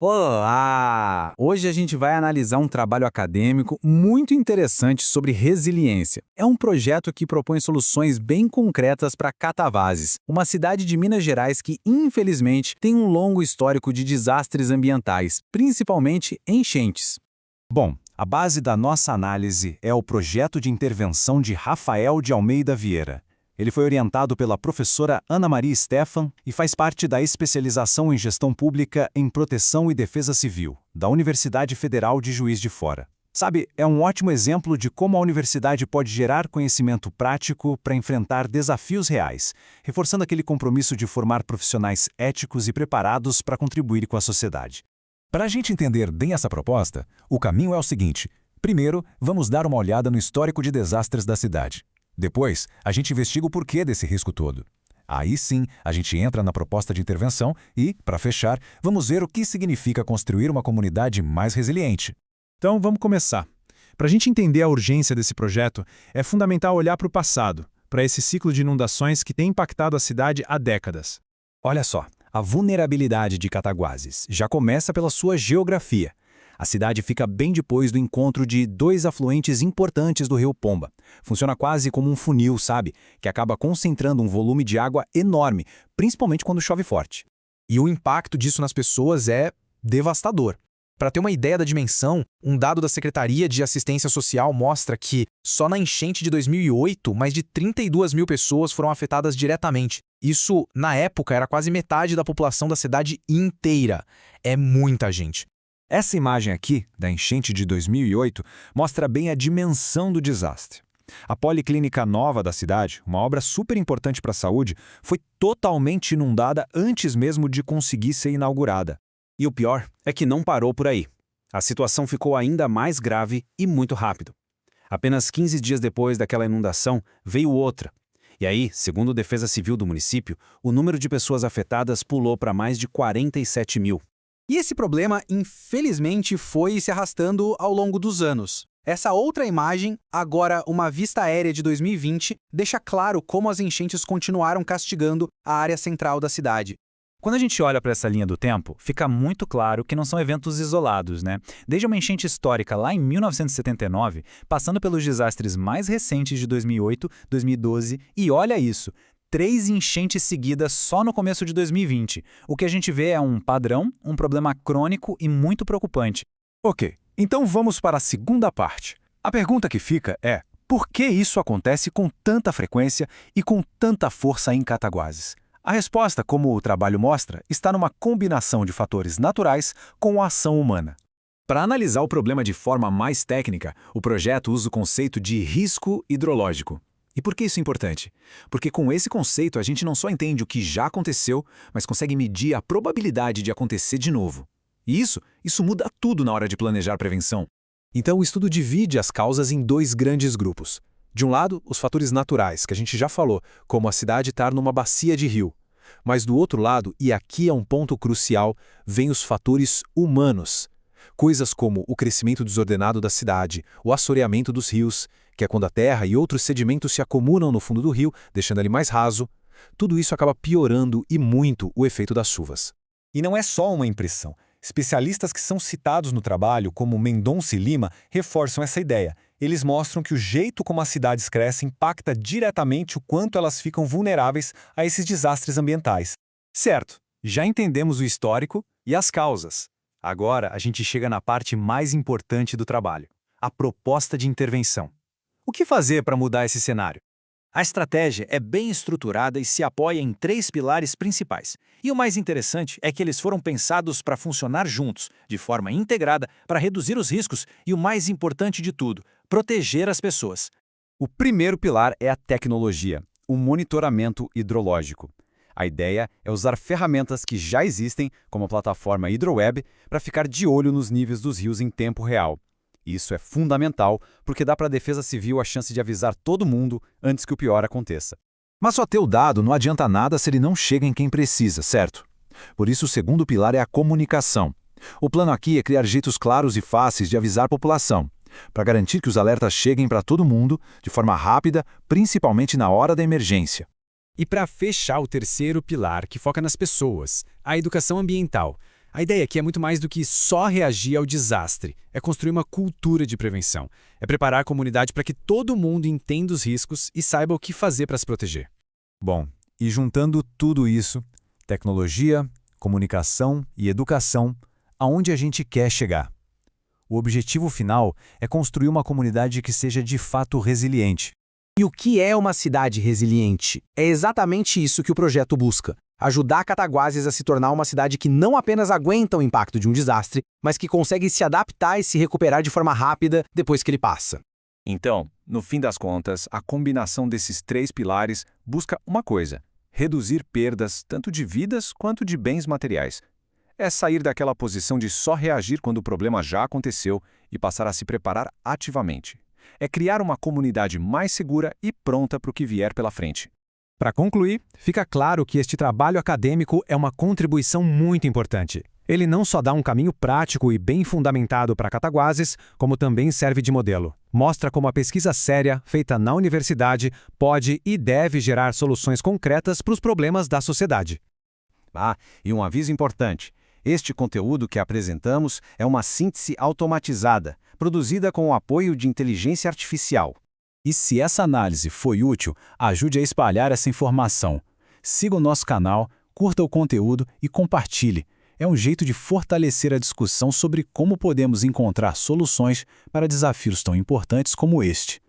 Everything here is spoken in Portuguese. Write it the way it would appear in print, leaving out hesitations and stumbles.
Olá! Hoje a gente vai analisar um trabalho acadêmico muito interessante sobre resiliência. É um projeto que propõe soluções bem concretas para Catavazes, uma cidade de Minas Gerais que, infelizmente, tem um longo histórico de desastres ambientais, principalmente enchentes. Bom, a base da nossa análise é o projeto de intervenção de Rafael de Almeida Vieira. Ele foi orientado pela professora Ana Maria Stefan e faz parte da especialização em gestão pública em proteção e defesa civil, da Universidade Federal de Juiz de Fora. Sabe, é um ótimo exemplo de como a universidade pode gerar conhecimento prático para enfrentar desafios reais, reforçando aquele compromisso de formar profissionais éticos e preparados para contribuir com a sociedade. Para a gente entender bem essa proposta, o caminho é o seguinte. Primeiro, vamos dar uma olhada no histórico de desastres da cidade. Depois, a gente investiga o porquê desse risco todo. Aí sim, a gente entra na proposta de intervenção e, para fechar, vamos ver o que significa construir uma comunidade mais resiliente. Então, vamos começar. Para a gente entender a urgência desse projeto, é fundamental olhar para o passado, para esse ciclo de inundações que tem impactado a cidade há décadas. Olha só, a vulnerabilidade de Cataguases já começa pela sua geografia. A cidade fica bem depois do encontro de dois afluentes importantes do rio Pomba. Funciona quase como um funil, sabe? Que acaba concentrando um volume de água enorme, principalmente quando chove forte. E o impacto disso nas pessoas é devastador. Para ter uma ideia da dimensão, um dado da Secretaria de Assistência Social mostra que, só na enchente de 2008, mais de 32 mil pessoas foram afetadas diretamente. Isso, na época, era quase metade da população da cidade inteira. É muita gente. Essa imagem aqui, da enchente de 2008, mostra bem a dimensão do desastre. A policlínica nova da cidade, uma obra super importante para a saúde, foi totalmente inundada antes mesmo de conseguir ser inaugurada. E o pior é que não parou por aí. A situação ficou ainda mais grave e muito rápido. Apenas 15 dias depois daquela inundação, veio outra. E aí, segundo a Defesa Civil do município, o número de pessoas afetadas pulou para mais de 47 mil. E esse problema, infelizmente, foi se arrastando ao longo dos anos. Essa outra imagem, agora uma vista aérea de 2020, deixa claro como as enchentes continuaram castigando a área central da cidade. Quando a gente olha para essa linha do tempo, fica muito claro que não são eventos isolados, né? Desde uma enchente histórica lá em 1979, passando pelos desastres mais recentes de 2008, 2012 e olha isso, 3 enchentes seguidas só no começo de 2020. O que a gente vê é um padrão, um problema crônico e muito preocupante. Ok, então vamos para a segunda parte. A pergunta que fica é, por que isso acontece com tanta frequência e com tanta força em Cataguases? A resposta, como o trabalho mostra, está numa combinação de fatores naturais com a ação humana. Para analisar o problema de forma mais técnica, o projeto usa o conceito de risco hidrológico. E por que isso é importante? Porque com esse conceito a gente não só entende o que já aconteceu, mas consegue medir a probabilidade de acontecer de novo. E isso muda tudo na hora de planejar prevenção. Então o estudo divide as causas em 2 grandes grupos. De um lado, os fatores naturais, que a gente já falou, como a cidade estar numa bacia de rio. Mas do outro lado, e aqui é um ponto crucial, vêm os fatores humanos. Coisas como o crescimento desordenado da cidade, o assoreamento dos rios, que é quando a terra e outros sedimentos se acumulam no fundo do rio, deixando ele mais raso. Tudo isso acaba piorando e muito o efeito das chuvas. E não é só uma impressão. Especialistas que são citados no trabalho, como Mendonça e Lima, reforçam essa ideia. Eles mostram que o jeito como as cidades crescem impacta diretamente o quanto elas ficam vulneráveis a esses desastres ambientais. Certo, já entendemos o histórico e as causas. Agora a gente chega na parte mais importante do trabalho, a proposta de intervenção. O que fazer para mudar esse cenário? A estratégia é bem estruturada e se apoia em 3 pilares principais. E o mais interessante é que eles foram pensados para funcionar juntos, de forma integrada, para reduzir os riscos e, o mais importante de tudo, proteger as pessoas. O primeiro pilar é a tecnologia, o monitoramento hidrológico. A ideia é usar ferramentas que já existem, como a plataforma HidroWeb, para ficar de olho nos níveis dos rios em tempo real. Isso é fundamental porque dá para a Defesa Civil a chance de avisar todo mundo antes que o pior aconteça. Mas só ter o dado não adianta nada se ele não chega em quem precisa, certo? Por isso o segundo pilar é a comunicação. O plano aqui é criar jeitos claros e fáceis de avisar a população, para garantir que os alertas cheguem para todo mundo de forma rápida, principalmente na hora da emergência. E para fechar o terceiro pilar, que foca nas pessoas, a educação ambiental. A ideia aqui é muito mais do que só reagir ao desastre. É construir uma cultura de prevenção. É preparar a comunidade para que todo mundo entenda os riscos e saiba o que fazer para se proteger. Bom, e juntando tudo isso, tecnologia, comunicação e educação, aonde a gente quer chegar? O objetivo final é construir uma comunidade que seja de fato resiliente. E o que é uma cidade resiliente? É exatamente isso que o projeto busca. Ajudar Cataguases a se tornar uma cidade que não apenas aguenta o impacto de um desastre, mas que consegue se adaptar e se recuperar de forma rápida depois que ele passa. Então, no fim das contas, a combinação desses 3 pilares busca uma coisa: reduzir perdas tanto de vidas quanto de bens materiais. É sair daquela posição de só reagir quando o problema já aconteceu e passar a se preparar ativamente. É criar uma comunidade mais segura e pronta para o que vier pela frente. Para concluir, fica claro que este trabalho acadêmico é uma contribuição muito importante. Ele não só dá um caminho prático e bem fundamentado para Cataguases, como também serve de modelo. Mostra como a pesquisa séria, feita na universidade, pode e deve gerar soluções concretas para os problemas da sociedade. E um aviso importante. Este conteúdo que apresentamos é uma síntese automatizada, produzida com o apoio de inteligência artificial. E se essa análise foi útil, ajude a espalhar essa informação. Siga o nosso canal, curta o conteúdo e compartilhe. É um jeito de fortalecer a discussão sobre como podemos encontrar soluções para desafios tão importantes como este.